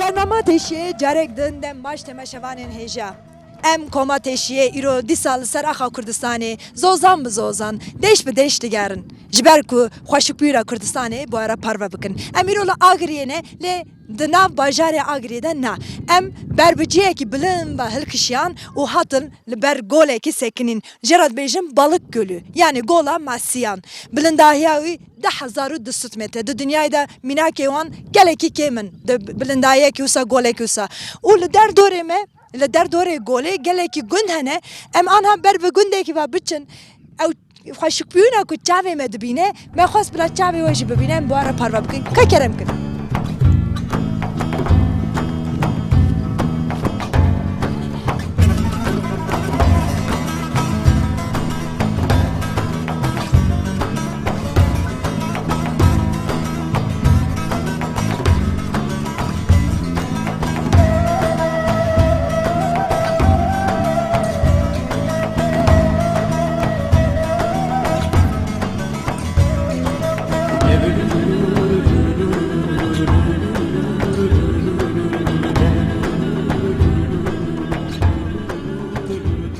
برنامه تشیه جارک دندم باش تماشاوانین هجا ام کما تشیه ایرو دی سال سر اخا کردستانی زوزان بزوزان دیش به دیش دیگرن جبر کو خوشپیرا کردستانی بوارا پروا بکن ام ایرو لا آگریه نه لی دناف باجار آگریه ده نه ام بربجیه کی بلند با هلکشیان و هاتن لبر گوله کی سکنین جراد بیجم balık gölü yani gola masiyan بلنداهیاوی 10,200 متر د دنیای دا میناکی وان گلکی کیمن د بلندایه کیوسا گوله کیوسا و لدر دوره ما لدر دوره گوله گلکی گند هنه ام آنها بر به گنده کی و بچن او خوشک بیونا کو چاوی مدبینه ما خواست بلا چاوی وجه ببینم بواره پروا بکن که کرم کن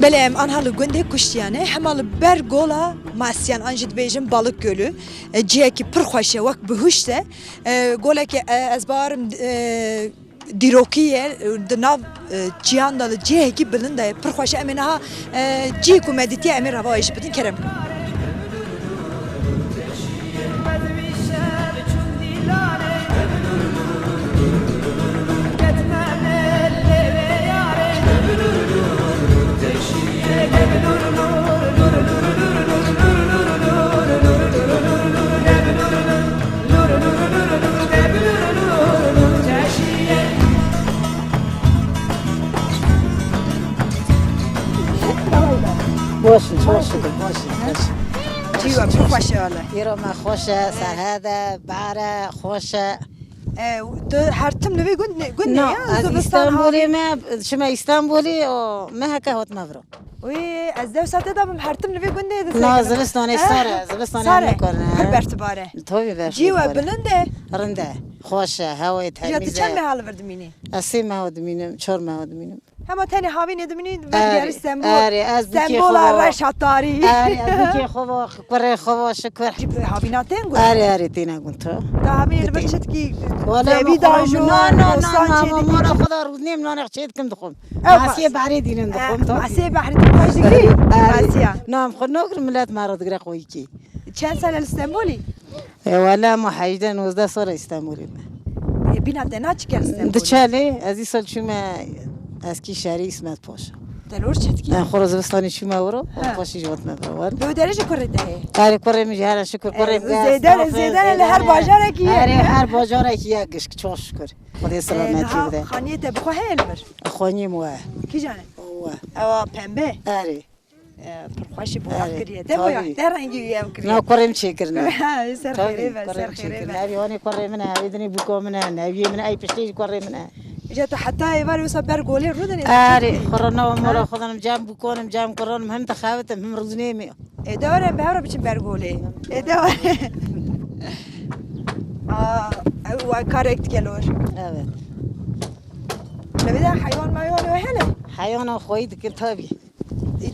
Belem anhalı günde kuştiyane hemalı ber gola masyan anjid bejim balık gölü ciyeki pır xoşe vak behuşte gola ki ezbarım dirokiye dnav cihandalı ciyeki bilinde pır xoşe eminaha ciku meditiye emir hava iş bidin kerem باشین جیوا پır xoşe valla ایرو ما خوشه سرهده بره خوشه تو هر تم نوی گند نه از استانبولی ما شما استانبولی و ما هکه هات مبرو وی از دو ساعت دارم هر تم نوی گنده نه زمستانی ساره زمستانی میکنه هر برتباره توی برش جیوا بلنده رنده خوشه هوای جا تو چند تمیزه محل وردمینی اسی ماه دمینم 4 ماه دمینم همه تنی هاوی ندمینی بردیاری سمبول آره از دیگه سمبول خواه رش حتاری آره از دیگه خواه کره خواه شکر جیب هاوی ناتین گو آره تینا گون تو تا هاوی نبرشت کی ولی زبی داجو نه مرا خدا روز نیم نانه چید کم دخم ماسیه بحری دینم دخم تو ماسیه بحری تو خوش دیگری ماسیه نام خود نگر ملت مرا دگر قوی کی چند سال استانبولی ولی ما 18 سال استانبولی بینا دنا چی کردی استانبول دچاله از این سال شما از کی شهری اسمت پاشا دلور چت کی خروز بستانی شما ورو پاشی جوت مبرور دو درجه کرده آره کره میشه هر شکر کره زیدن هر بازار کی آره هر بازار کی یکش چوش شکر خدا سلامتی بده خانیت بخو هلمر خونی مو کی جانه اوه او پنبه آره پرخوشی بوده کریه ده باید در رنگی ویم کریه نه کریم چی کرنا سر خیره و سر خیره و نبی هانی کریم نه ایدنی بکو منه نبی من ای پشتی کریم نه جات حتی ایواری وسا برگولی رو دنی آره خورنا و مرا خودم جام بکنم جام کرانم هم تخاوتم هم روزنی می اداره بهره بچین برگولی اداره و کارکت کلور evet نبیده حیوان مایوان و هله حیوان خوید که تابی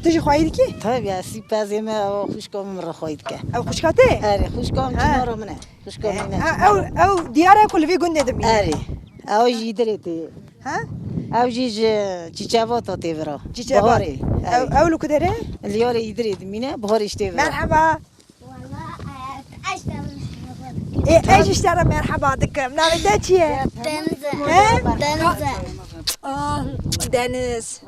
تجی خواهیدی کی؟ تابی اسی پازی ما خوشکام مرا خوید که او خوشکاته؟ آره خوشکام کنارو منه خوشکام منه او دیاره کل وی گنده دمی آره او جیدری تی ها؟ او جیج چیچاوات تی برا بهاری او لو کدره؟ لیار ایدری دمینه بهارش تی برا مرحبا ايش اشترى مرحبا دكم نعم ده چیه؟ دنزه دنز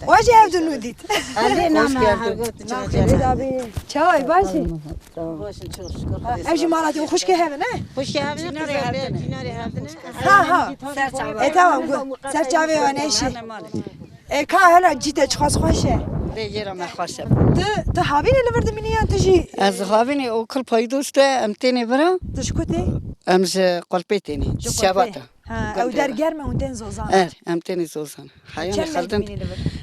واجه هفته نودید علی نام هرگوت چای باشی باشن چور شکر امشي مالاتي خوش که هفته نه؟ خوش هفته جناری هفته ها تمام سر چاوی و نشی که هلا جیت چخواست خوشه دیگه ما خوشم. تو هاوین لورد منی یا تجی؟ از هاوین اوکل پایدوست امتینی برا. تشکوتی؟ امز قلبیتینی. شباتا. او در گرم اون دن زوزان. امتینی زوزان. حیان خالدن.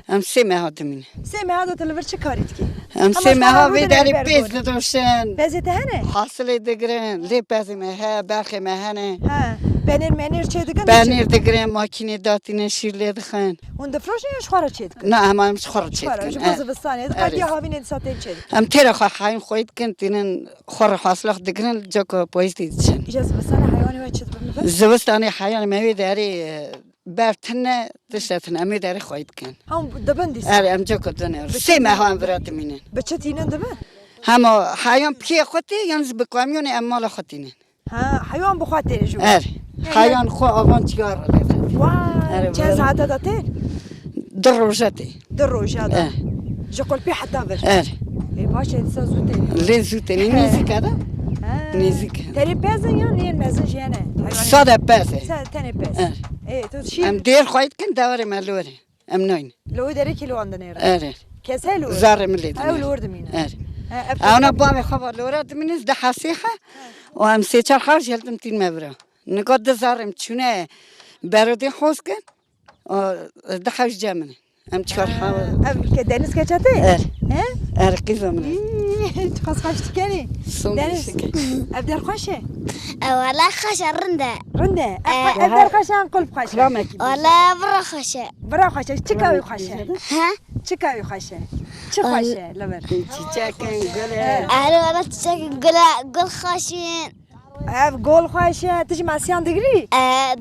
ام سه ماه دمینه. سه ماه دو تلور چه کارید کی؟ ام سه ماه وی داری پیز دوشن. پیز تهنه؟ حاصل دگرن. لی پیز ماه برخی ماهنه. Menir çe dikin. Benir digrem makine datine şirle dixin. Und de froş ya şwara çe dikin. Ne hemen xor Şwara çetkin. ju bazı bistane. Qad ya havin saten çe dikin. Em tera hayın xoyt kin tinin xor haslaq digrin joko poizdi için. İcaz bistane hayvanı ve çe dikin. Zivistani hayal mevi deri bertine dişletin emi deri xoyt kin. Ham daban dis. Em joko döner. Seme han vratminin. Beçetinin de mi? Hem hayvan piye xoti yalnız bu kamyon emmal xotinin. Ha hayvan bu xatir ju. Hayvan xo avan çıkar. Vay. Çe saate da te? Drojati. De rojada. Je kol pi hatta ver. E baş etsa zute. Lezzetini nezik ada. Nezik. Teri pezin ya niye mezin jene? Sada pese. Sen tene pez. Tu şi. Em der xoyt kin davre malore. Em noin. Lo deri kilo andan era. Keselo. Zar millet. Ev lord mina. أنا بابي خبر لوراد منز ده حسيحة وهم سيشار خارج هلتم تين مبرا نقد زارم تشونه بردي خوسكن ده حاج جامني هم تشار حاول Ev deniz keçete? أرقيزة مني Txas kaçtı keni. Deniz. Ev der xoşe. ولا خشة رندة Rinde. Ev der xoşe an kulp xoşe. ولا برا خشة Bıra xoşe. Çıkavi xoşe. ها Çıkavi xoşe. Çık xoşe. Lever. تشاكن قولي أهلا ولا تشكل قل خاشين Ev gol xoşe. Tiji masyan digri.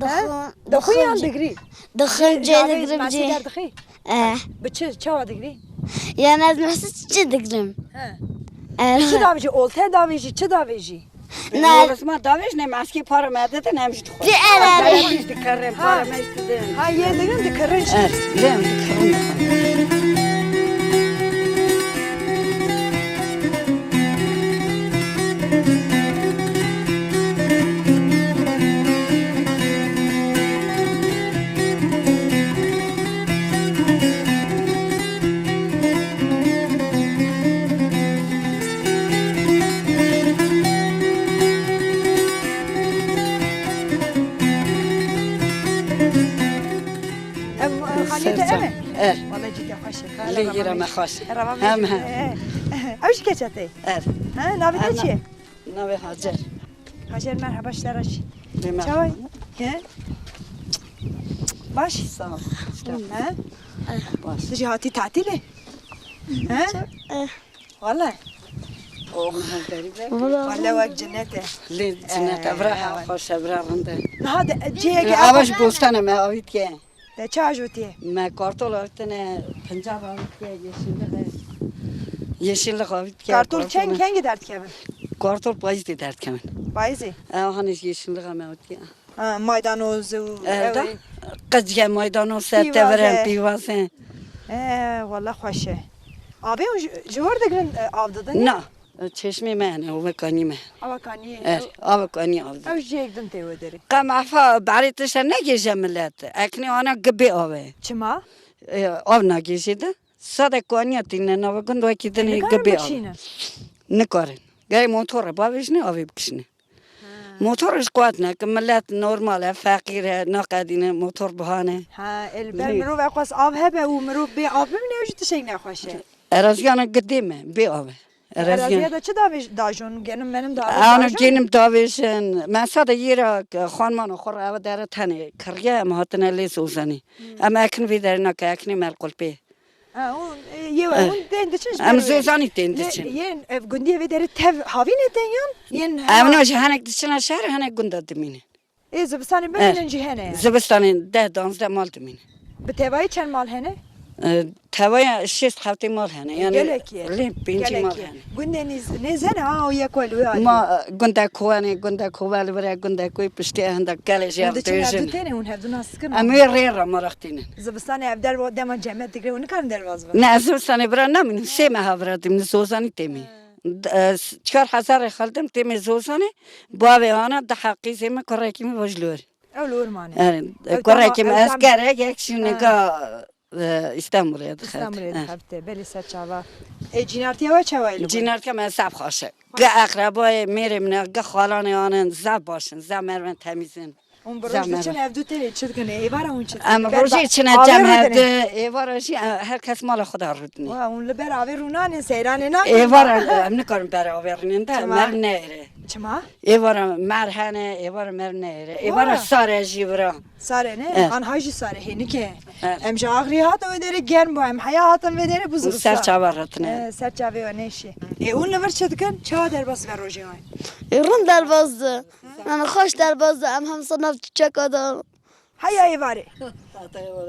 دخون Dokuyan digri. دخون جاي دقرم Masi جي der digri. Bıçı çava digri. يا ناس محسس جي دقرم Çı davici. Olta davici. Çı davici. نال بس ما داوش نه ماسکی پارو ماده ده نمیشه خود في أنا بیشتر کارم پارو میشته Ha yer digrin de kırınç. لام دکارم خاليته أمه. اه والله جيت يا خوشي. ليجرا ما خاص هم هم أوش كشتي؟ اه ها نابي تشي؟ نبي حاجر حاجر مرحبا اشتراش. بما شوي. ها؟ باش. سلام ها؟ باش تجي هاتي تعتيلي؟ ها؟ والله. او من داري والله وقت جنته. لي جنات ابراها خوش ابراهند هذا جيك آواش بوستان ما آوید که تشاجوتي. ما کارتول آویدن پنجاب آوید که yeşillik آوید که Kartol çen giderdi Kevin. کارتول پاییز دیدرد که من Bayzi. آهانش yeşillik هم آوید که Ha maydanoz. قضیه مایدانو سه تورم پیوازه والله خوشه. Abi o jor da gün avdadı ne? نه چشمی منه و مکانی من Avakani. آوکانی آوید Ev jekdin tevo deri. قام عفا بعریتش نگیجه ملت اکنی آنا گبی آوه Çima? آو نگیجیده ساده کانی تینه نو گندو کی دنی گبی آوه نکارن گای موتور باویش نه آوی بکشنه موتورش قوت نه که ملت نرماله فقیره نقدینه موتور بهانه Ha el merov اقاس آب هبه و مرov به آب من نوجد تشین نخوشه. ارازیان قدیمه بی آوه Araziye de çı dajon genim benim da. آنو گینم داویشن من ساده یرا خانمان خور او داره تنه کریه مهاتنه لیس اوزانی اما اکن وی در نکه اکنی مرقل پی Ha on yewe on dende çış. ام زوزانی تندشن Yen ev gündiye ve deri tev havine den yan. Yen امنا هنگ دشنا شهر هنگ گنده دمینه zıbısani ben cihene. زبستانی ده دانزده مال دمینه به تevayı çen mal hene. توای شش هفته مال هنه یعنی Gelek ye. لیم پنجی مال هنه Gündeniz ne zen ha o yakol ve. ما گنده کوانی گنده کوال برای گنده کوی پشتی هنده کلش یا Evde çen evde دویژن tene on evde nasıkın. امی ری را مرختینه Zıbısani evder o deman cemet digre onu kan dervaz var. نه زبستانی برای نمینم سه ماه برادیم زوزانی تیمی چهار هزار خالدم تیمی زوزانی باوی آنا ده حقی زیم کره کمی وجلور Öyle ormanı. کره کمی از کره یک شونگا استانبول İstanbul'a hafte beli saçava. Cinartiye ve çavaylı. جینار که من زب خواشه گه اقربای میرم نه گه خالانه آنن زب باشن زب مرمن تمیزن On burası için evde tele çıtkın evara on çıtkın. اما روزی چنه جمع هده ایوارشی هر کس مال خدا رودنی Wa on le beraber runan seyrane na. ایوار هم نکارم برای آورنین ده مر نیره چما؟ ایوارا مرهنه ایوارا مرنه ایوارا ساره جیورا ساره نه آنها جی ساره هینی که امجا آخری هات و داره گرم با هم حیا هاتم و داره بزرگ سر چاورتنه سر چاوی و نیشه اون لور چه دکن چه در باز بر روزی های ایران در بازده من خوش در بازده هم صنف چک آدم حیا ایواره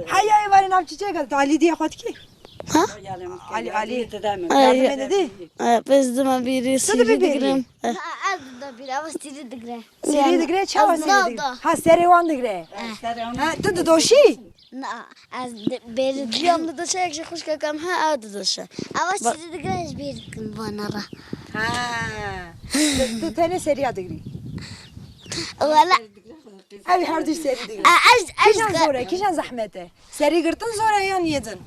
حیا ایواره نام چی چه کرد علی دی خود کی علی یادم دی بس دم بیری سیری ببری؟ دگرم از دا بیری اما سیری دگرم سری دگره چه واسه دگره ها سری وان دگره ها تو دوشی نه از بیری دیام داشته یک خوش کم ها آد داشته اما سیری دگرش بیری کن بانارا ها تو تنه سری دگری ولا هاي هردی سری دگره کیشان زوره کیشان زحمته سری گرتن زوره یا نیدن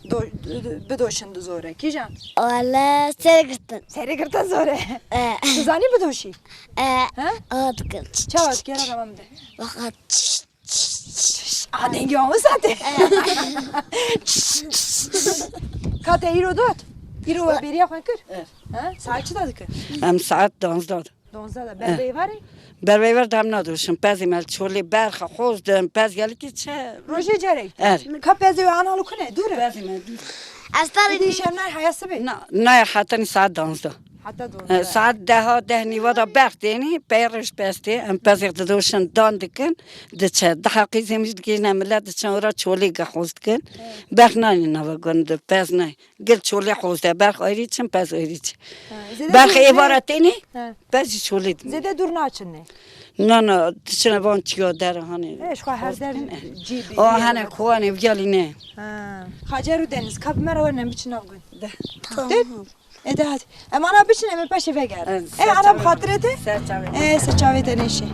بدوشن زوره کیشان ولا سیری گرتن سری گرتن زوره تو زنی بدوشی آد کن چه وقت کردم تمام ده وقت دنگی آمو ساته کات ایرو داد ایرو بری خوان کر ساعت چه داد کر ام ساعت 12 12 بر بیواری بر دم نداشتم پزی مال چولی برخ خوز دم پز گلی که چه روزی جری ار کپزی و آنها کنه دوره پزی من از تاری دیشم نه حیاس بی نه حتی ساعت 12 حتی 12 ساعت 10 نیو دا برخ دینی پیرش پستی ام پزی دادوشن دان دکن دچه دقیقی زمین دیگه نمیلاد دچه اورا چولی گخوز دکن برخ نه نوا گند پز نه گل چولی خوز ده برخ آیری چم پز آیری چه برخ عبارتینی پزی چولی زده دور ناچنه نه دچه وان چیو در هانی ايش خو هر در جيبي هنه خوانه بیالی نه خاجر دنز کب مرا ورنم بچنا بگن ده ده هات اما انا بچنم باش بگار انا بخاطرته سرچاوي تنشي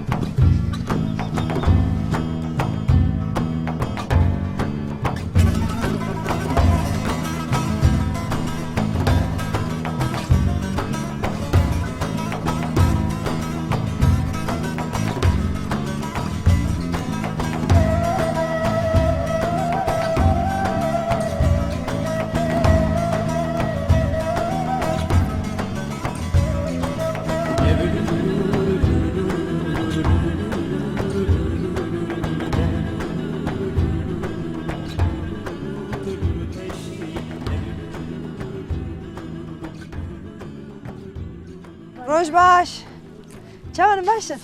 روش باش چون باشه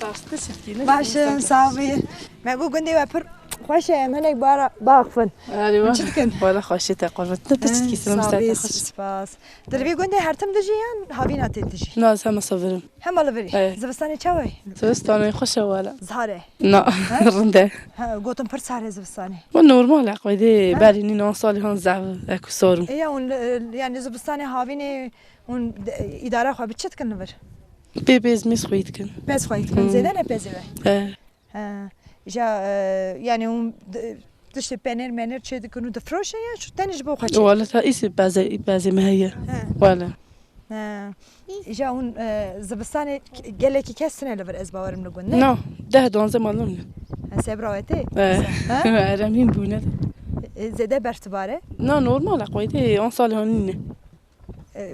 باشه صافي ما قو قندي وبر خوشه منك بارا باقفن ايوه ولا خوشته قربت تشتكي سلام صافي سپاس دربي قندي هرتم دجيان هاوينا تدجي ناز هم صبرم هم الله بري زبستاني چاوي زبستاني خوشه ولا زهره لا رنده قوتم پر ساره زبستاني والنورمال عقيدي بالي 9 سال هون زعف اكو صاروا ايه اون يعني زبستاني هاويني اون اداره خو بچت كنبر بيبيز مس خويتكن بس خويت كن زيدان بزي اه جا يعني اون تشتي بانر منر چه دكنو دفروشه يا شو تاني جبو خوش ولا تايس بازي ما هي ولا جا اون زبستاني گلکی کسنه لبر از باورم نگون نه نو ده 12 مالون سبراوتي اه رامين بونه زده برتباره نو نورمال عقيدي 10 سال هون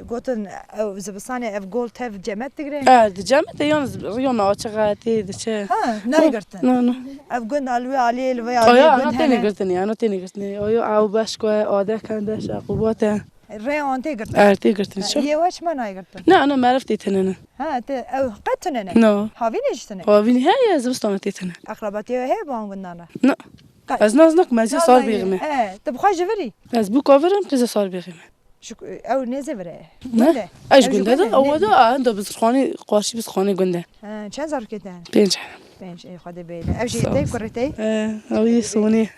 قوتن زبستاني اف جول تاف جمعت تقري اه دي جامعة يوم عاشقاتي دي ها ناري قرتن نو اف قن الوي علي الوي آیا علي آن تینی گرتنی آن تینی گرتنی آیا او باش که آده کندش عقوبات ري اون تي قرتن ارتی گرتنی شو هي واش ما ناي قرتن نه انا ما عرفت تنن ها او قتن انا نو هاوين اجتن هو فيني هي زبستان تنن اقرباتي هي بان قلنا نه از نازنك مازی صار بیغمه تبغى جبري از بو کاورم تیز صار بیغمه شو او نزبره نه ايش قلنا ده او ده عنده بزخاني قاشي بزخاني قلنا چند زار كده بينج بنش اي خد بيله او شيء تي كرتي او يسوني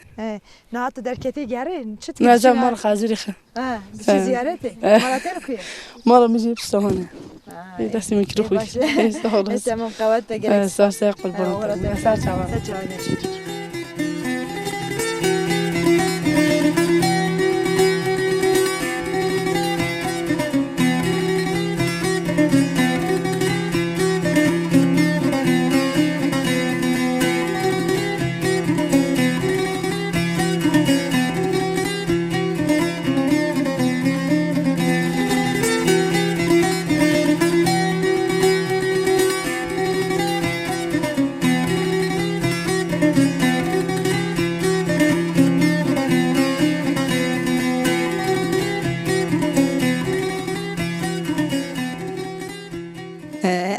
نهات دركتي جاري شت نجم مال خازري خ بس زيارتي مرات كوي مره ميجي بستهانه دستي ميكروفون خلاص تمام قوات جالس صار ساق البرد صار شباب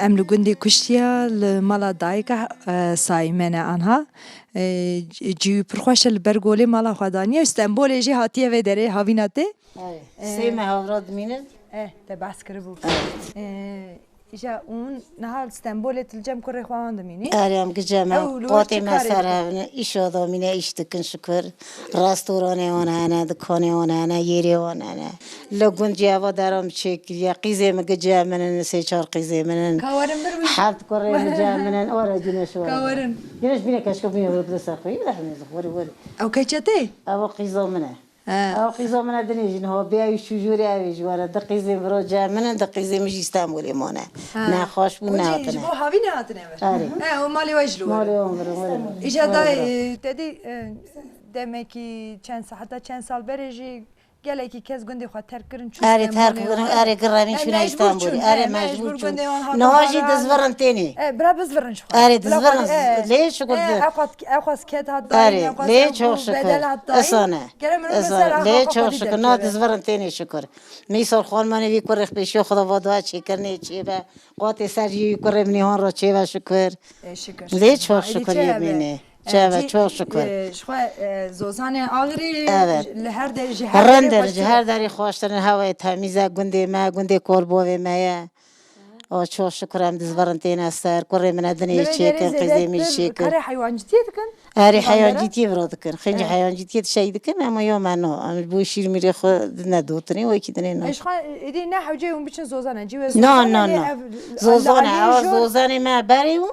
ام لگندی کشتیا لمالا دایکا سایمنه آنها جی پرخوش البرگولی مالا خدانی استانبول جی هاتیه و دره هاویناته سیم هاوراد مینن te bahs kiribu. İşte un nahal İstanbul'e tilcem kore خوان دمینی. آرام گجمع قاطی مسر ایش آدمینه ایش دکن شکر رستوران آنها دکان آنها یری آنها لگن جوا درام چک یا قیزه مگجمعن سه چهار قیزه منن کارم برو. حالت کره مجمعن آره جنش وارد کارم. جنش بینه کشکو بینه ورد سخوی بله همیشه وری او کچته؟ او قیزا منه او قیزا منه دنیجن ها بیای شجوری اویج وارد دقیزه برو جمعن دقیزه مش استانبولی مانه نه خواش بود نه وجه جبو هاوی نه هاتنه بر. آره. او مالی وجلو. مالی اون برو İşte da dedi demek ki çend sal bereci gele ki kez gündü خواهد ترک کرن چون آره ترک کنم آره گرامی شونه استانبولی آره مجبور چون نهاجی دزورن تینی برا بزورن شو آره دزورن لیش شکر اخواست کت هات آره لیش çok şükür اسانه لیش çok şükür نه دزورن تینی شکر میسال خانمانی وی کرخ پیشی خدا وادها چی کرنی چی به قاطع سرجی کرم نیهان را چی و شکر لیش çok şükür یبینه چه çok şükür شخوا زوزان آغری لهر درجه هر دری خواشتن هوای تمیزه گنده ما گنده کار بوی مایه آه çok şükürم دزورن تینه سر کره من دنیش چی کن قیزه میش چی کن کاری حیوانجتی دکن آره حیوانجیتی برات کن خیلی حیوانجیتی شی دکن اما یا منو اما بو شیر میره خود ندوتنی و کی دنی نه اشخوا ایدی نه حوجه اون بیچن زوزانه جیو نه زوزانه آواز زوزانه ما بریو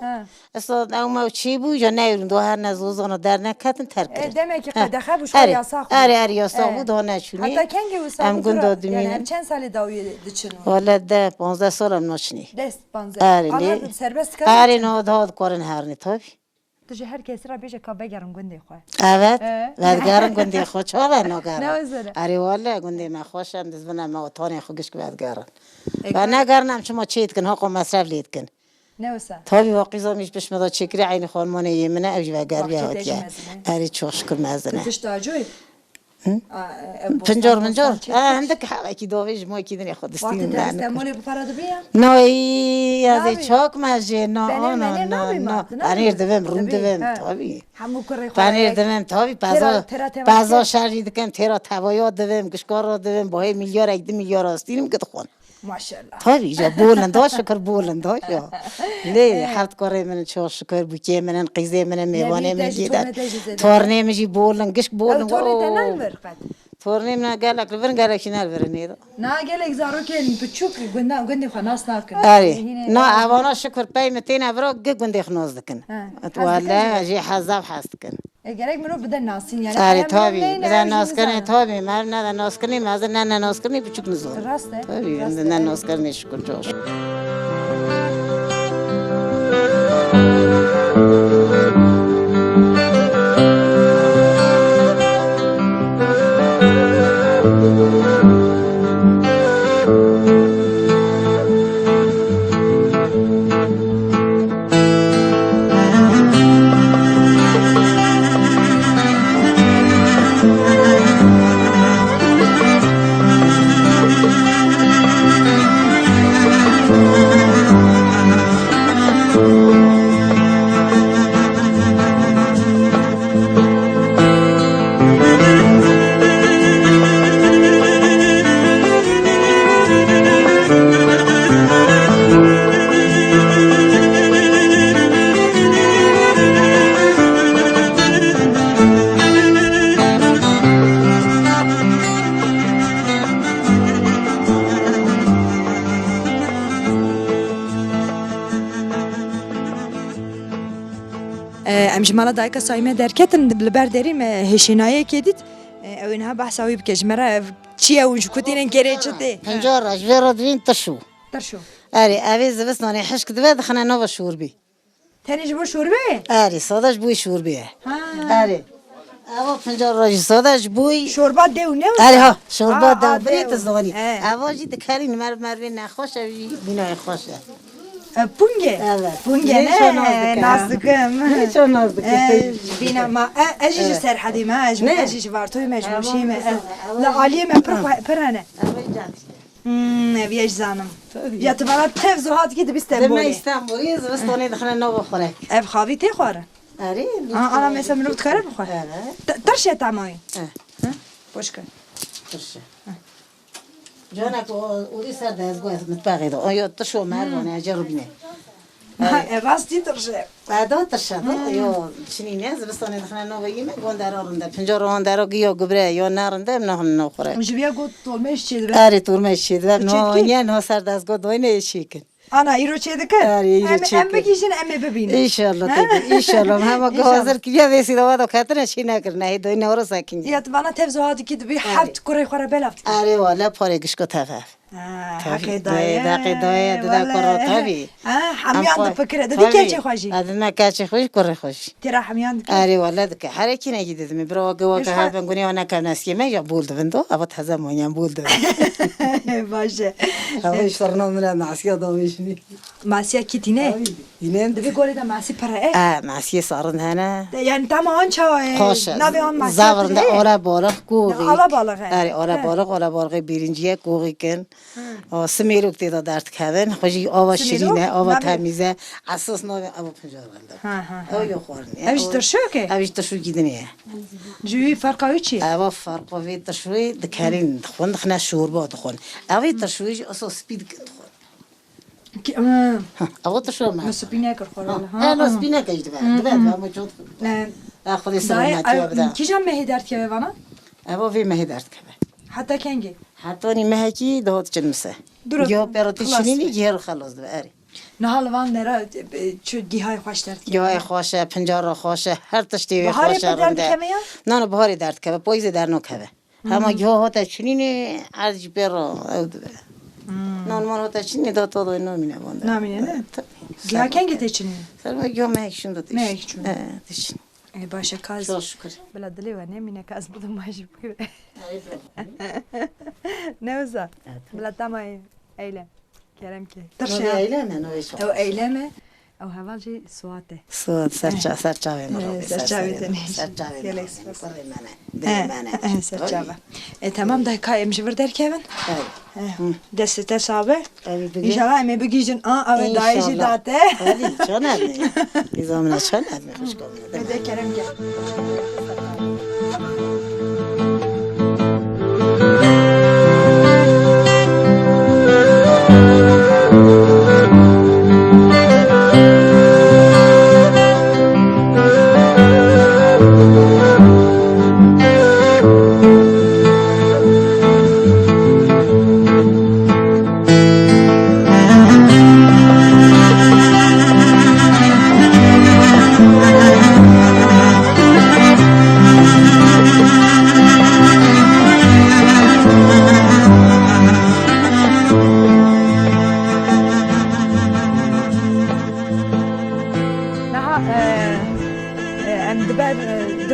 اصلا اما چی بو یا نیرون دو هر نزوزانه در نکتن ترک کرد demek ki قدخه بوش کار یاساق آره یاساق بود ها نشونی حتی کنگی وساق ام گندو دمینه یعنی چند سالی داوی دچنو والا ده 15 سالم نشنی دست بانزه آره آن سربست کرد آره نه داد کارن هرنی تابی تجه هر کسی را بیشه که بگرم گنده خواه evet ودگرم گنده خود چه و نگرم نوزره آره والا گنده ما خوشم دزبنم ما تانی خوگش که ودگرم و نگرنم شما چیت کن حقوق مصرف لید کن نوسه تابی واقعی زمیش بش مداد چکری عین خانمانه یمنه اوج و گر بیاد یا آره چوش کن مزنه تش تاجوی پنجار عندك حاجة كده ويش ما كده ناخد وقت استیم درست مالی بپرد بیا نوی از چاک ماجه نه پنیر دوم روم دوم تابی همو کره خواه پنیر دوم تابی پازا شرجی دکم تیرا توایات دوم گشکار دوم باهای میلیار یک 2 میلیار استیم که خون ماشاءالله تابی جا بولندا شکر بولندا یا لی حرت کاری من چه شکر بوکی من قیزه من میوانه من جیدن تورنه میجی بولن گشک بولن تورنه تنال برقد تورنه من قالك لفرن قالك شنال برنيدو نا قالك زارو كان بتشوف قندي خلاص ناكن اري نا اوانا شكر باي 200 برو قندي خنوز دكن ولا اجي حزاب حاستكن قالك منو بدل ناسين يعني اري تابي بدل ناس كني تابي ما بدنا ناس كني ما بدنا ناس كني بتشوف نزول راسته تابي بدنا ناس كني شكر جوش ام جمالا دایکا سایمه درکتن لبردری ما هشینایه کدید او اینها بحثاوی بکش مرا چیه اونجا کتینن گره چده پنجار اجوار دوین تشو ترشو اري اوي زبس ناني حشك دبا دخلنا نوفا شوربي تاني جبو شوربه اري صداش بوي شوربي اري اوا فنجان راجي صداش بوي شوربه دیو نه اري ها شوربه دا بريت زوني اوا جي دكارين مروي نخوش بينا خوش پونگه پونگه نه نازدکم چه نازدکه بینا ما اجیج سرحدی ما اجیج وارتوی مجموشی ما لا عالیه ما پرانه Eviyeş zanım. Ya tu bana tev zuhat gidip دم İstanbul'a. استانبولی زمستانی دخنه نو بخوره Ev xavi te xwara. آره Ana mesela minut kare bixwe. آره Tarşe tamayın. Boşka. درشه جانا کو اودی سر دزگاه متبقی دو آیا تشو مردانه اجر بینه Rasti tarşe. بعدا ترشه یا چنینه زمستانی دخنه نو بگیمه گندر آرنده پنجار آرنده گیا گبره یا نرنده نه نخوره Jiviye got dolmeş çedir. آره تورمه شید و نو چکی؟ نه نه سر دزگاه دوینه چیکن Ana iro çedik. iro çedik. Em bekişin em bebine. ایشالله ایشالله هم که حاضر کیا ویسی دوا دو کتنه چی نکرنه هی دوینه ورا ساکن Ya tu bana tev zuhat gidip haft kore xwara belaft. آره والا پارگش کو تفاف Haqi دقیقه دایه ددا کرو تابی Hamyan da fikre dedi keçe xwaji. ادنا کاچی خوش کره خوش Tira hamyan. آره والا دک هر کی نگیدید می برو گوا که هر بنگونی و نکناسی می یا بولد بندو ابا تازه مونیم بولد Başı. هوا اشترنا من ناسیا داویشنی Masya kitine. اینم Devi gore da masi para e. ناسی سارن هنه Yani tamam çay. خوش Navi on masya. زاورنده آلا بالغ کوغی Ala balığı. آره آلا بالغ بیرینجیه کوغی کن سمیروک دیدا درد کردن خوشی آوا شیرینه آوا تمیزه اساس نو آوا پنجارنده او یو خورنی Eviş tırşu ki. اویش تشو گیدنیه Jüvi farkı çi. اوا فرق وی تشوی دکارین خون خنا شوربا دخون اوی تشویج اساس سپید کن دخون اوا تشو ما Nasipine kır xwara. انا سپینه کجد بعد ما جود اخذ سلامتی بدا Kijam mehi dert ke bana. اوا وی مه درد کبه Hatta kengi. حتی نی مه کی دهات چنمسه یا پروتی شنینی گیر خلاص دو اری Nahal van nera çu gihay xoş dert ke. یا خوشه پنجاه خوشه هر تشتی Bahar خوشه yapar derdi رنده keme ya? نه نه بهاری درد که پاییز در نکه همه گیاه هاته چنینی از برا نه من هاته چنینی داد تو اینو مینه بانده Namine ne? Gihay kengi teçini. سر ما گیاه مهکشون داد مهکشون. تشین Başa kaz. çok şükür Bela dili var ne mine kaz budum başı. Ne uza? Bela tamay eyle. Kerem ki. نه Tırşa. eyleme نه ایش O eyleme. O havalci suate. سواد سرچاوه مرا سرچاوه تنی. سرچاوه Gel مرا ekspres. برای منه Serçava. Tamam da kayım şıvır derken. Evet. Deste sabe. Evet, bugün- İnşallah eme bugün evet dayıcı İnşallah. date. Hadi çana ne? Nizamına çana ne? Hoş geldin. Hadi Kerem gel.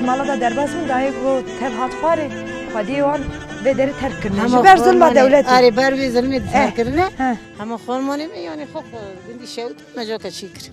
Malada derbasın dahi bu tevhat fare hadi on ve deri terk kırne. Jiber zulma devleti. Ari ber bir zulmü terkirne. He. Ama xormani mi yani xop gündü şevt mejoka çikir.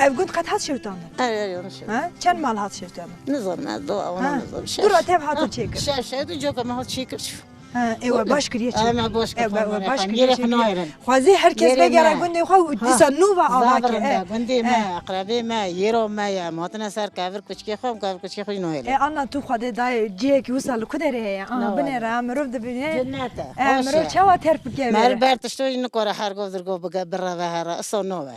Ev gund kat hat şevtandı. Ari onu şevt. Ha? Çen mal hat şevtandı. Nizam ne do ona nizam. Dur tevhatı çekir. Şevt joka ma hat çikir. Ha, ev baş kiriye çekir. Ama boş Ev baş kafam. kiriye Yere çekir. xnoyren. Xwazi herkes Yere begara me. gunde xwa disa nuva alake. زابرنده گندی ما اقربی ما یرو ما یا ماتنا سر کافر کچکی خام کافر کچکی خوی نوهله Anna tu xwade dayı ciyek usal kudere ya. Ana bine ra merov de bine. جنته Merov çava terp ke. مر برتشتو این کار هر گفت در گفت بگه بر و هر اصلا نوه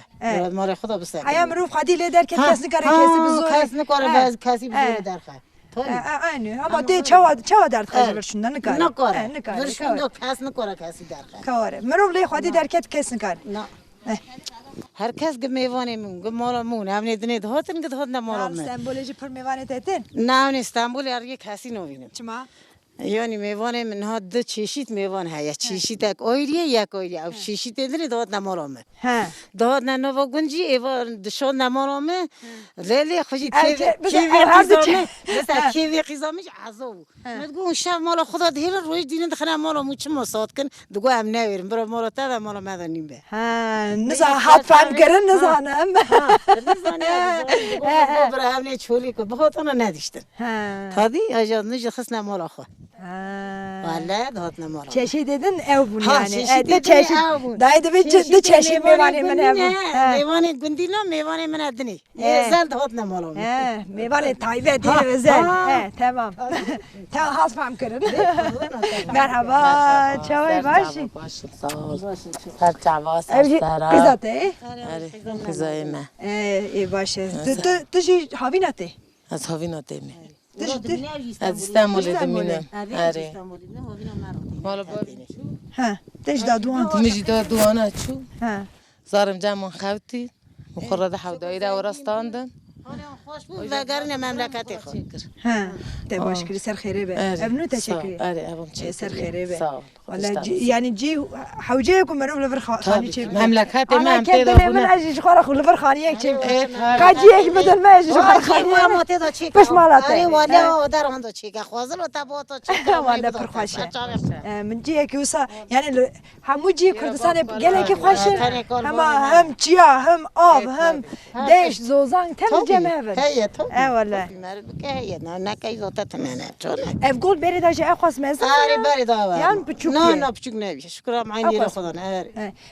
مال خدا بسه Aya merov xadi le derken kesni kare kesi bizor. کس نکاره باز کسی بزرگ درخه Aynı ama de çava dert xajır şundan ne kare. نکاره Ne kare. ورشون دو کس نکاره کسی درخه Kare. Merov le xadi derket kesni kare. نه هر کس گم میوانی من گم مالا مون همین دنیا دهاتن که دهات نمالا من Semboloji پر mevane tetin. نه اون استانبول هر یک کسی نوینم Çima. یعنی میوان من ها دو چیشیت میوان هیا چیشیت یک آیریه یک آیریه او چیشیت دنیا دهات نمالا من Ha. دهات ننوا گنجی ایوان دشون نمالا من لیلی خوشی مثلا قیزامه مثلا کیوی قیزامش عزو مدگو شب مالا خدا دهیل روی دینه دخنه مالا مو چه مساد کن دگو هم نویرم برای مالا تا مالا مدنیم به Ha. Nisa hat fam geren nizane ama. برای همه چولی که بخاطر نداشتن Ha. تادی اجازه نجد خسنا مالا خو Vallahi dağıt nemalı. Çeşit dedin ev bunu Ha, yani. çeşit De dedin çeşit. ev bu. Dayı da bir çeşit meyvani men ev bu. Meyvane gündino meyvane men adını. Ezel dağıt nemalı. Meyvani taybe değil özel. Tamam. Tamam hasfam kırın. Merhaba. Çavay başı. Sağ ol. Her çabası Evci kızat Kızayım. başı. Tu şey havinate. Az havina demi. Az İstanbul'da deminəm. Əri. Hala Ha. Teş da duan. Necdə duana çu. Ha. Zarım camın xavti. Muxarrada havdayda orastandın. ve garine memleketi xo. Ha. Te baş kiri ser xeyre be. Evnu teşekkür. Əri, əvim çəkir. Ser xeyre be. Sağ ol. Valla yani ci havcaykum merhum lever khani çe. Memleketi Ana mən kendine peyda من buna. اجي شخورا خو لبر خانيه چه قاجي یک بدل ما اجي شخورا خانيه ما تدا چی؟ بس مالاته. آره والا در آن دو چی که خوازل و تبا تو چی؟ والا پر خوشه من جي کی وسا يعني همو جي كردستان گله کی خوشه اما هم چیا هم آب هم دیش زوزان تم جمع هبل هی تو. اه والله مرد که هی نه نه کی زوتا تمنه چون. اف گول بری داش اخواس مزه آره بری داور. یان بچوک نه نه بچوک نمیشه. شکرم عینی را خدا نه.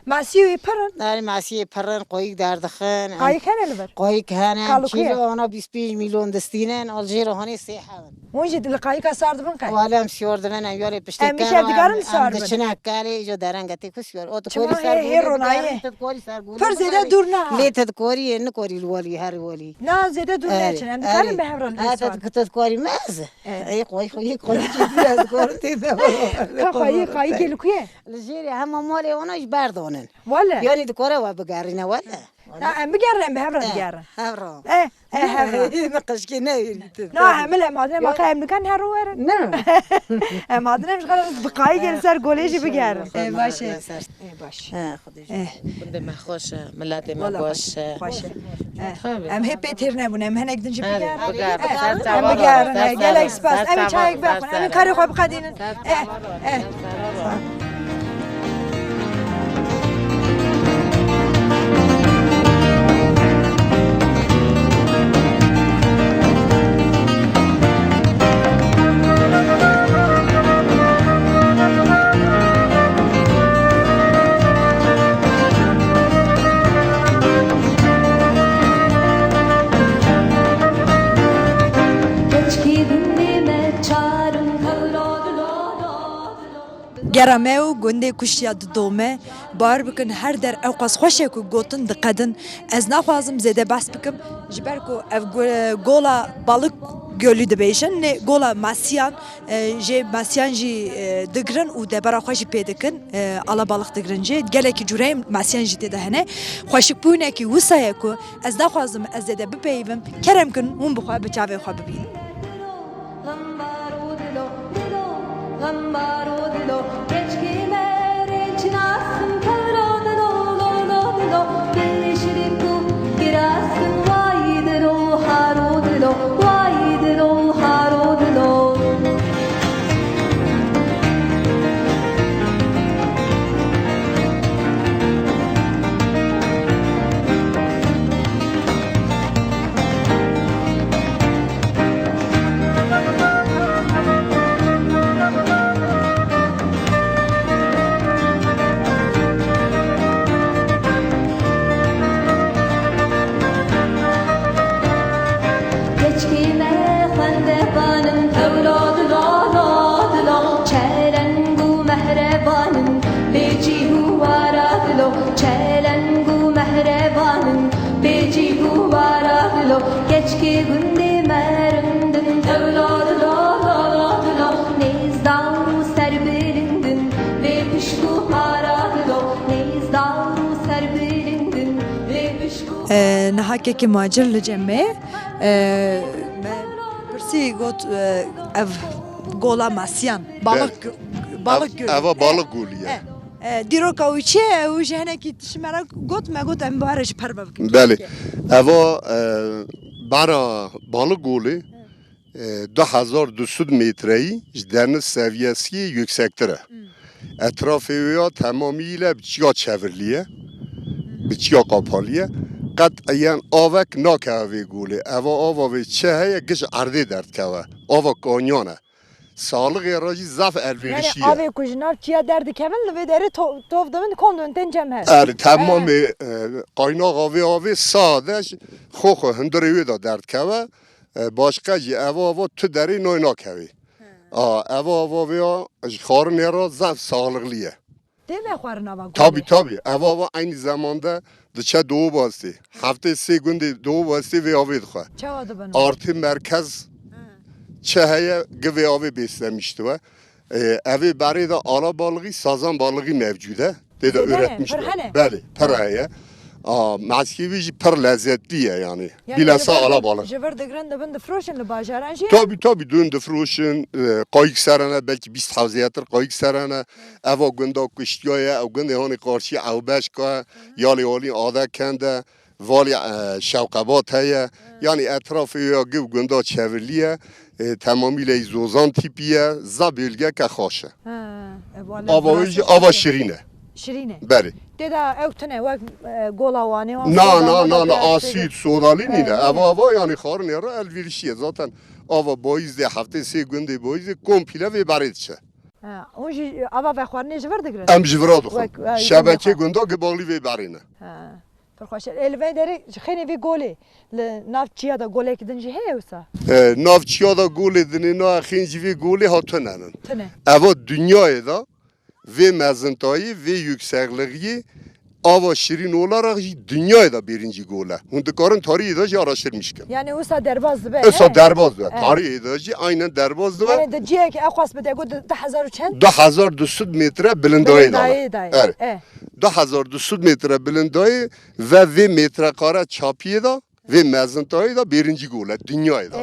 ماسیو پرن آره ماسی پرن قوی دردخن. قای کنه لبر قوی کنه. کالوکیه. چیلو آنا 25 میلیون دستینن. آلژیر هانی سیحان. اونجا دل قای کا سارد بن قای والا هم سیار دمن یاری پشت هم میشه دیگران سار بن. دچنه کاری جو درنگتی کسیار. او تو شما کوری سر هی رونایه. کوری سر بود. پر زیده دور نه لیت کوری نه کوری الوالی هر والی. نه زیده دور نه چنم دکارم به هفران هذا كنت كوري مازه اي قوي كذا كورتي قای گلو کیه الجيري هم مالي وانا ايش باردونن ولا يعني دكوره وبقارينا ولا لا ام بقرن به هفران بقرن هرو ايه هفران نقشكي نايل لا عملها ما ما قايم كان هرو ورن نعم ما ادري مش غلط بقاي جل سر گوليجي بقرن ايه باشه ايه باش خدش ايه Bunda mən xoş, milləti mən والله boş. باشه ام هي بيتر نبون ام هنك دنجي بقرن بقرن. ام بقرن جالك سباس ام چايك بخون ام كاري خو بقدين ايه ايه گرمه و گنده کشتیا دومه بار بکن هر در اوقاس خوشه کو گوتن دقدن از نخوازم زده بس بکم جبر کو اف گولا balık gölü de beyşen ne gola masyan je masyan ji degren u de bara xoşi pedikin ala balık degrence geleki cüreyim masyan ji de hene xoşik bune ki wusaya ku az da xwazim az de bipeyvim kerem kin hum bu xwa bçave xwa bibin Geçki günde merindin evladı la Nezdaru serbelindin ve pişku haradı lo Nezdaru serbelindin ve pişku nehakeki macir li cemme persi got ev gola masyan balık gölü Eva balık gölü. دیرو کوچه و جهنه کی شمرا گوت ما گوت ام بارش پر بکن بله eva bana balık gölü 2200 metreyi deniz seviyesi yüksektir. Etrafı ya tamamıyla biçiya çevriliye. Biçiya kapalıya. Qat'iyan avak nakave gölü. Eva ava ve çeheye giz ardı dert kava. Ava kanyana. sağlık aracı zaf Yani elverişiye. abi kujnar çiya derdi kemin ve deri tov demin kondun tencem her. Tamam kaynak avı sade xo hindiriyor da dert keve başka ji eva tu deri noyna kevi. Eva veya xarın yara zaf sağlıklıya. Değil mi xwarın ava? Tabi eva aynı zamanda dışa doğu bastı. Hafta 3 günde doğu bastı ve avı dikha. Çava da bana. Artı merkez çeheye gibi avı beslemişti ve evi bari de ala balığı sazan balığı mevcude. Dedi öğretmişler. Bəli, pıraya. Maskivi pır lezzetliye yani. Bilhassa ala balığı. Jıvır dıgran da ben de froşen li bajaran şey. Tabi dün de froşun kayık sarana belki 20 havziyatır kayık sarana eva günde kuştuya o günde hani karşı avbeşka yali ada kende vali şavkabat heye yani etrafı ya gibi günde çevriliye tamamıyla zozan tipiye zabilge ke xoşe. Ava şirine. Şirine. Bəli. Deda evtene vak golavane. Na asit sodalin ile ava yani xarın yara elverişiye zaten ava boyuz de hafta 3 günde boyuz komple ve baritçe. Onji ava ve xwarne jıvır dıgran. Em jivradı. Şebeke günde gebali ve barine. Perxoş elve deri xene ve gole. Le navçiya da gole kidinci heyusa. Navçiya da gole dini na xinci ve gole hatunanen. Tene. Ava dünyaya da ve mezentayı ve yüksekliği ava şirin olarak dünyaya da birinci gole. Hundikarın tarihi de araştırmışken. Yani usa derbazdı be. Usa derbazdı. Tarihi de aynen derbazdı ve yani de ciye ki akwas bede god 10,000 çen. 2200 metre bilindayı da. Evet. 2200 metre bilindayı ve metrekare çapıya da ve mezentayı da birinci gole dünyaya da.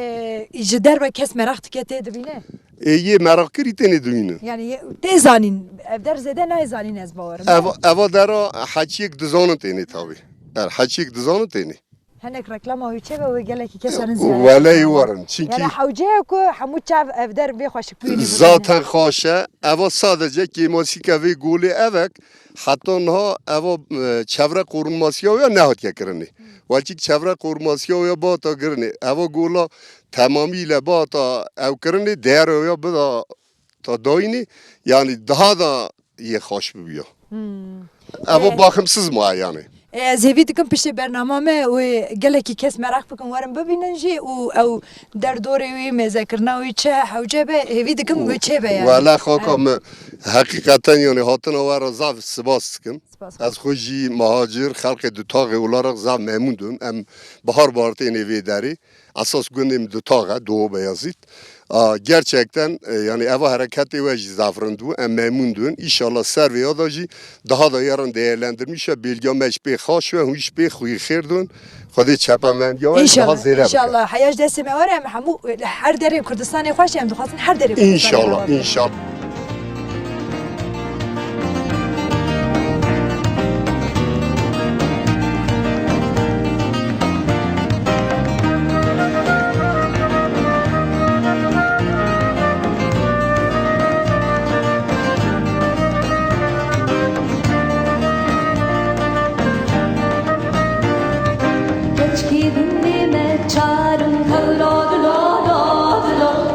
İji derbe kes merak tükete dibine. Ye merak kiri teni duyunu. Yani te zanin evder zede ne zanin ez bavarım. Eva dera haçiyek dizanı teni tabi. Haçiyek dizanı teni. Henek reklama hüçe ve geleki keserin ziyaret. Veleyi varın. Çünkü yani havcıya ku hamu çav evder bir hoşuk büyünü. Zaten hoşa eva sadece ki musika ve guli evek hatta ne eva çevre korunması ya ne hat yakırını. Valçik çevre korunması ya bata girni. Eva gula tamamıyla bata ev kırını değer ya bada ta dayını yani daha da iyi hoş buluyor. Eva bakımsız mı yani? زهوی دکم پشت برنامه و گله کی کس merak بکن ورم ببینن جی او در دوره وی مذاکرنا وی چه حوجه به هوی دکم و چه به yani. Valla xakam hakikaten yani hatına var zav sibas kim. Az خوشی مهاجر خلق دوتاقه olarak zav memnundum. Em bahar bartı evi deri. Asas gündem دوتاقه Doğu Beyazıt. Gerçekten yani eva hareketi ve zafrındu. Em memnundum. İnşallah serviya da daha da yarın değerlendirmiş. Bilgi meşbe hoş ve hoş bir xuy khirdun. خودی چپمند یا İnşallah. Hayaj desime öğren hamu her deri Kürdistan'ı hoş hem duhasın her deri. İnşallah. Geçki gündeme çarın kavladı lo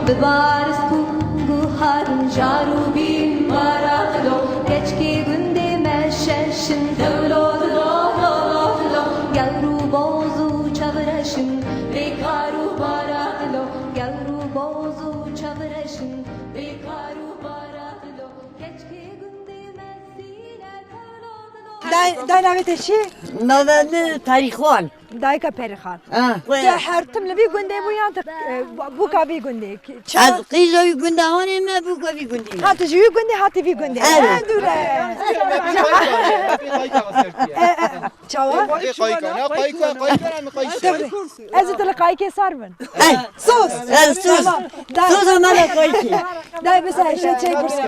Bebaris kungu harun jaru bin baraklo Geçki gündeme şeşin kavladı lo Gavru bozu çavreşin bekaru baraklo Gavru bozu çavreşin bekaru baraklo Geçki gündeme sile kavladı lo Dainavet çi? Navani tarihwan. Dayka perixan. Ya her timle bir günde bu yantık bu kavi günde. Az qizoy günde hani me bu kavi günde. Hatı jü günde hatı bir günde. Dure. Çava. Ezitli kayke sarmın. Sus. Sus. Sus amala koyki. Day mesela şey kursun.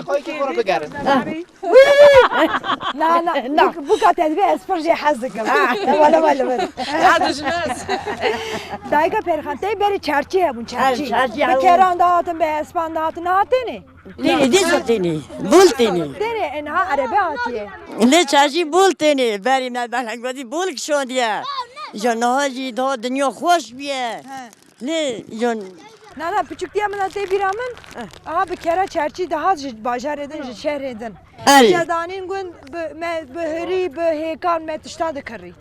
Na bu katet ve esperje hazdıkım. Valla. Dayka perixan te beri çarçı bun çarçı. Bir keran dağıtın be espan dağıtın hateni. Teni dizoteni. Bulteni. Dere enha arabe hatiye. Ne çarşı bulteni. Beri me ben gadi bulk şon diye. Jon haji da dünya hoş biye. Ne jon Nana küçük diye mi te biramın? Aha bir kere çerçi daha bacar edin, şehir edin. Cedanin gün behri behekan metuşta da kırı.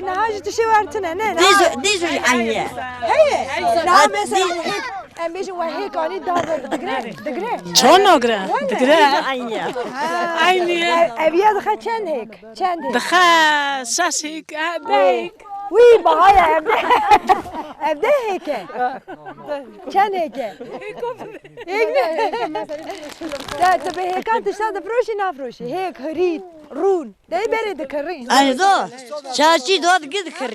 Nahacı tişi vertine ne? Dizu anne. Hey, na mesela hek, em bejin ve hek ani daha degre. چون نگره دگره Anne. عینی Eviye daha çend hek, çend hek. دخه شاشیک دیک Uy bahaya evde heke. Çend heke. Hek ne? Tabi hekan tişta da froşi na froşi. Hek, harit, run. Dey beri de kırın. Anne do. Çarşı do gid kırı.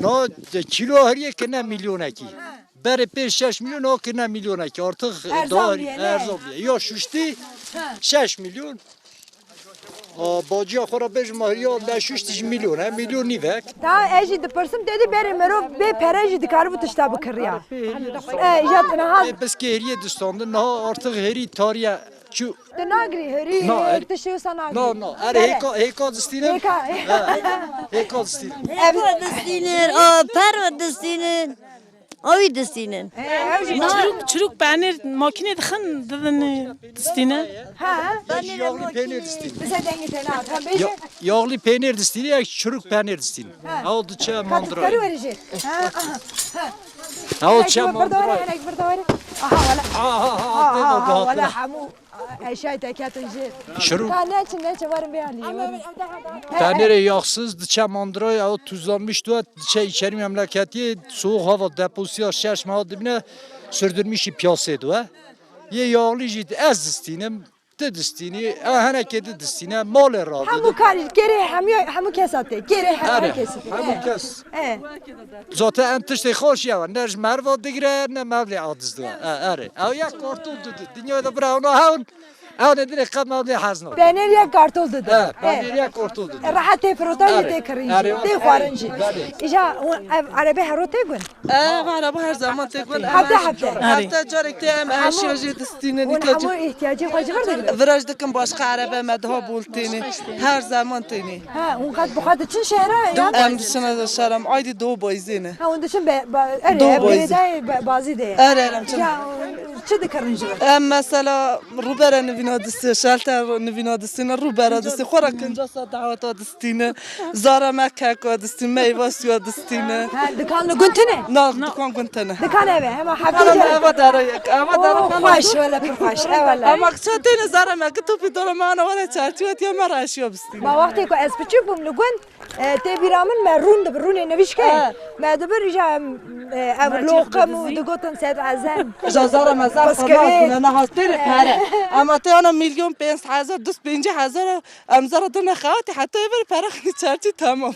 No kilo heriye kene milyona ki. Beri 5-6 milyon o kene milyona ki. Artık erzam diye. Yok şuşti 6 milyon. Bacıya xora beş mahriya 5-6 milyon. Hem milyon nivek. Ta eji de pırsım dedi beri merov be pereji de karbu tişta bu kırıya. Jatına hal. Beske heriye distandı. No artık heri tarihe şu. De nagri heri. No, Tişiyor sana. No. Heka distine. Heka distine. Perva destinin. O perva destinin. Oy destinin. چروک پنیر ماکینه دخن دادن دستینه Ha? Yağlı peynir distine. Bize dengi tena. Tam beji. Yağlı peynir distine ya çürük peynir distine. Oldu çe Karı mandıra. verecek. Ha. Oldu çe Burada mandıra. var, henek burada var. Aha valla hamu. Eşyayı tekatınca. Şuruk. Ta ne için varım bir haliyim. Peyniri yağsız dıça mandıra ya tuzlanmış da dıça içeri memleketi soğuk hava deposu 6 maha dibine sürdürmüş piyasaydı ha. Ye yağlı jid ez distinim. De distini, hanekedi distine mal eradı. Hamu kari, geri hamu kesate. Geri hamu kesate. Hamu kes. Zaten en tişte hoş ya. Ne merva digre ne mevli adız da. Are. Av ya kortuldu. Dünyada bra onu haun. Av ne direkt kad mevli hazno. Benim ya kartol dedi. Ben ya kortuldu. Rahat efrotan yete kırıncı. De xwarıncı. İja arabe harote gün. Araba her zaman tek var. Hafta Carek te em eşyacı distine Onun hamu ihtiyacı var da. Viraj dikim başka araba medha bultini. Her zaman teni. Ha, on kat bu kat için şehre ya. Em dışına da şaram aydı doğu boyzine. Ha, on için bazı de. Erem Ya çıdı kırıncı. em mesela rubera nivina distine, şalter nivina distine, rubera distine. Xora kıncasa davet distine. Zara mekkak distine, meyvası distine. Ha, dükkanlı güntene. Na dükkan güntene. Dükkan eve hemen Karam hakikaten. eva darayık, eva darayık. Hoş valla hoş. Eyvallah. Ama çatene zara mekkak topi dolamana vara çarçıvat ya maraşıyor bistine. ما وقتی که از بچه بوم لگن تبیرامن مرون دبرون نویشکه ما دبر جا لوقم و دگوتن سید عزم Jazara mazar falan ne hastane para. Ama te ana milyon 5,000 2,500 amzara dana khawati hatta ever para khni çarçı tamam.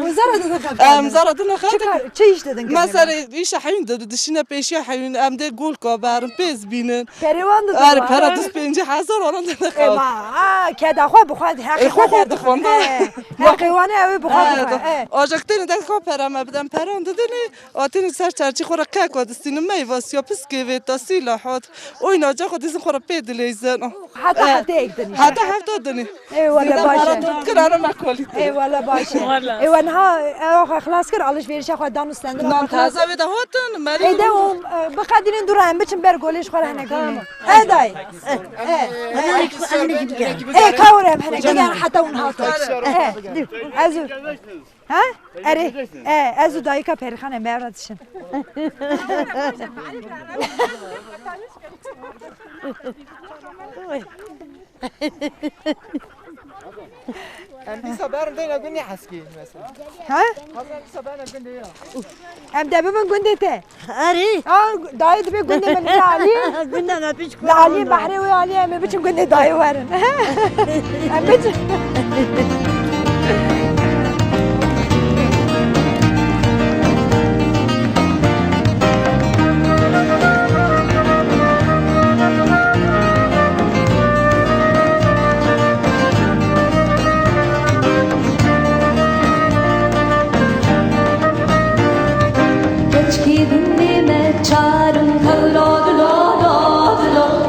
وزارة دخل Amzara dana khawati. çi iş dedin Mesela iş hayın dedi dışına peşe hayın amde gol kabarın pez binin. perivan da Ar para 2,500 ona dana khawati. ما كذا خو بخواد خود خونده. حقیقانه اوی بخواد Ocaktan da ko para mabdan para dedi ne? Atın ser çarçı khora kak odistini meyvası yapıs gibi tasila hat. Oyna ocak dizin khora pedileyzen. حتى حتى يقدر حتى دني. اي والله باشا كرانه ماكولي. اي والله باشا اي وانها خلاص كر على شويش خو دانو ستاند نان تازه بده هاتن اي مري. ده بقدرين دوران بچن برگولش خور هنه گونه اي داي اي كورم هنه گونه حتى اون هات ازو ها اري ازو دايكا پرخانه مردشن Lisa barın deyna günni haski mesela. Ha? Lisa barın günni ya. Hem de ben günde te. Ari. Dayı de günde ben Ali. Günde ne piç ko. Ali bahri ve Ali hem biçim günde dayı varın. Hem biçim.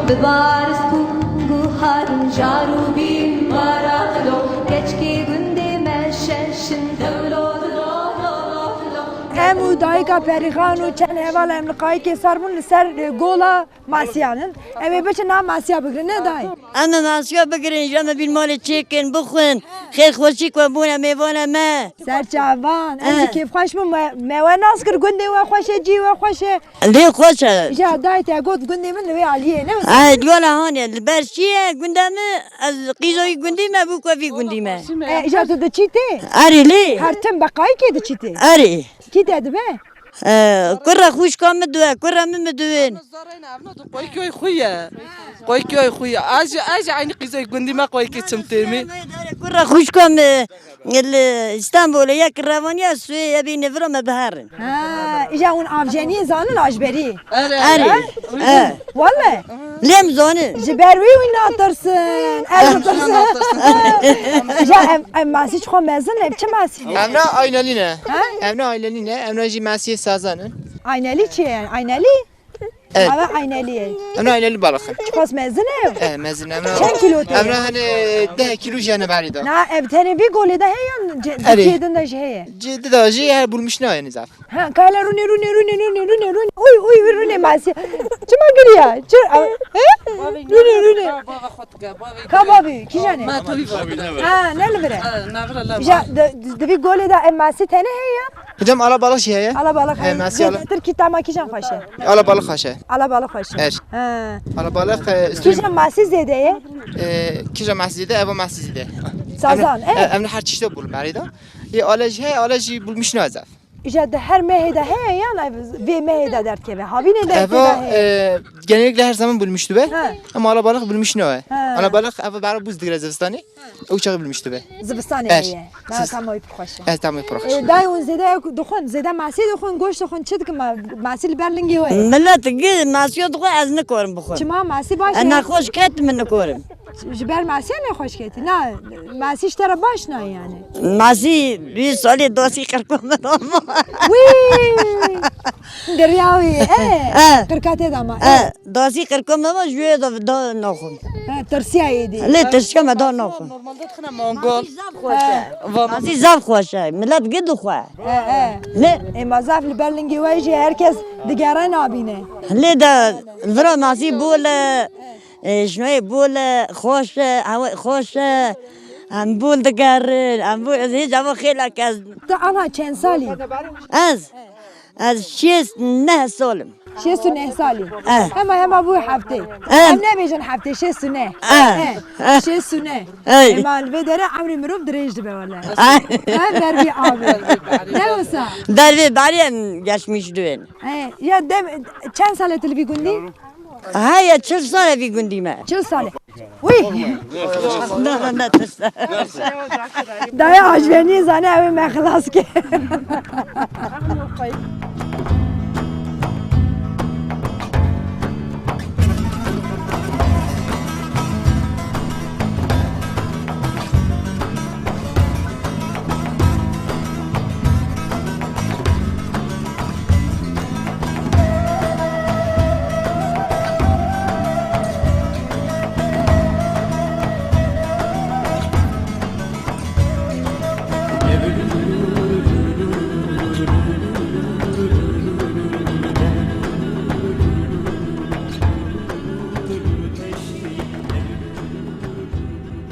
Bevares kungu harun jaru bin maraklo. Geç ki günde meşeşin devlo. دایکا پریخان و چند هوال امریکایی که سربون سر گولا ماسیانن اوه بچه نام ماسیا بگیرن نه دای اما ماسیا بگیرین جمع بین مال چیکن بخون خیلی خوشی کن بونه میوانه ما سر چوان امسی کیف خوش میوه ناس کر گنده و خوشه جی و خوشه لی خوشه جا دای تا گفت گنده من لوی علیه نه دیگه هانی البرشیه گنده ما از قیزای گنده ما بو کوفی گنده ما جا تو دچیته اری لی هر تم بقای که دچیته اری کی داد به كره خوش كام مدوه كره من مدوين قوي كوي خويا قوي كوي خويا اجي عيني قيزي قندي ما قوي كي تمتيمي كره خوش كام اسطنبول يا كرافانيا سوي ابي نفرم بهارن اجا اون افجاني زانن اجبري اري والله لم زانن جبروي وين ناطرسن ناطرسن اجا ماسي خو مازن بچه ماسي امنا aynalıyne. Emna aynalıyne. Emna jî masiye sazanın. Aynali çi yani? Aynali? Evet. Ama aynali. Emna aynali balık. Çıkos mezine? Mezin emna. Çen kilo te? Emna hani 10 kilo jene barida. Na evtene bir golü de heyan cidden de heye. Ciddi de jî her bulmuş ne yani zaf. Ha kayla runi. Uy runi masi. Çima giriya? Runi. Kababi ki jane? ما توي Ha ne lübere? نافر لا Ja de bir golü de masi tene heya. Hocam ala balık şey ya. Ala balık. Masi ala. Türkiye tamam ki jan faşe. Ala balık haşe. Ala balık faşe. Evet. Ha. Ala balık Ki jan masi zedeye? kişi masjide ev masjide. Sazan. Emna her çeşit bul barida. Ala jî bulmuş ne zaf. İşte her mehede he yani ve mehede dert ki ve havine dert Eva genellikle her zaman bulmuştu be. Ama ala balık bulmuş ne o? Ala balık eva bara buz digre zivstani. O çağı bulmuştu be. Zibistani he. Ma tamam xoş. Evet tamam proxş. Dayı on zede doxun zede masi doxun goş doxun çıdık ma masi berlingi var. ملت قل ماسيو دخو از نکورم بخور Çima masi baş. انا خوش كت من نکورم Jiber masi ne hoş keti. Na masi iştere baş na yani. ماسي بي سالي دوسي كركم Wii. Deryawi. Kırkate dama. دوسي كركم ما جوي دو نخم Tersiya yedi. ليه تشكم دو نخم Normalde tkana Mongol. ماسي زاف خوشه ملت قد خو ليه Mazaf li berlingi var herkes diğeran abine. ليه ده الفرا ماسي بول شنو بول خوش خوش ام بول دقارن ام بول هيج ابو خيلك Da ana çen sali. از شيس نه سولم Şesu ne sali. Ama bu hafte. Ne bejin hafte şesu ne. Şesu ne. Ama vedere amri mirov direjdi be valla. Derbi abi. Ne olsa. دربي بعدين geçmiş düğün. Ya dem çen saletli bir gündi? هاي تشل صار في قندي ما Çıl sale. Uy. لا تسلا Daya ajveni zane evi mehlas ki.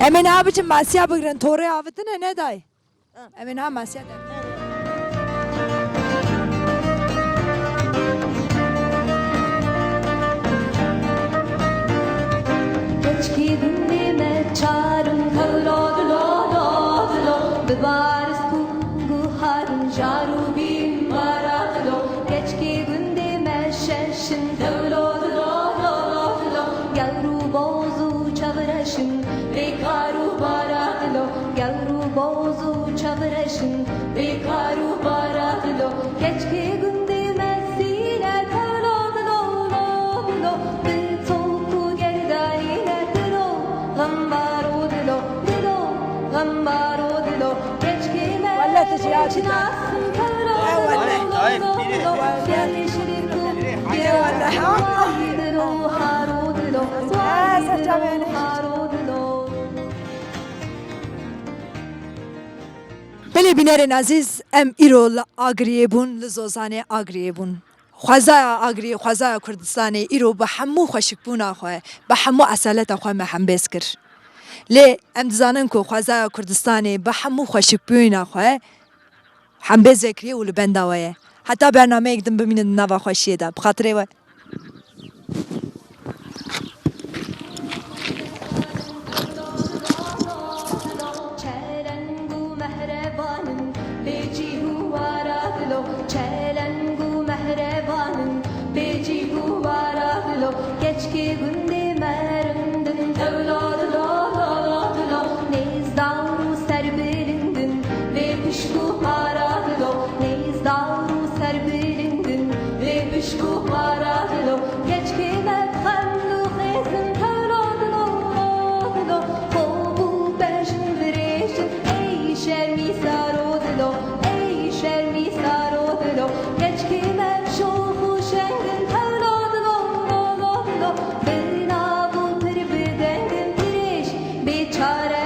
Emin abicim masya bugün tore avıtın ne day? Emin ha masya da. Geçki gündeme çarım kavlodlo Bevaris kungu harun jaru bin baraklo Geçki gündeme şeşin kavlodlo Gavru bozu çavreşin bekaru baraklo Gavru bozu çavreşin bekaru baraklo Geçki gündeme sine kavlodlo Bitsoku gerdanine dilo Gambaro dilo Gambaro dilo Geçki me Vallahi teşekkür ederim. بله بینرین عزیز ام ایرو آگریه بون لزوزانه آگریه بون خوازا آگری خوازا کردستانی ایرو به همو خوشک بون آخواه به همو اصالت آخواه محم بس کر لی ام دزانن کو خوازا کردستانی به همو خوشک بون آخواه هم به ذکری و لبنداوه حتی برنامه اقدم ببینید نوا خوشیه ده بخاطره و Çare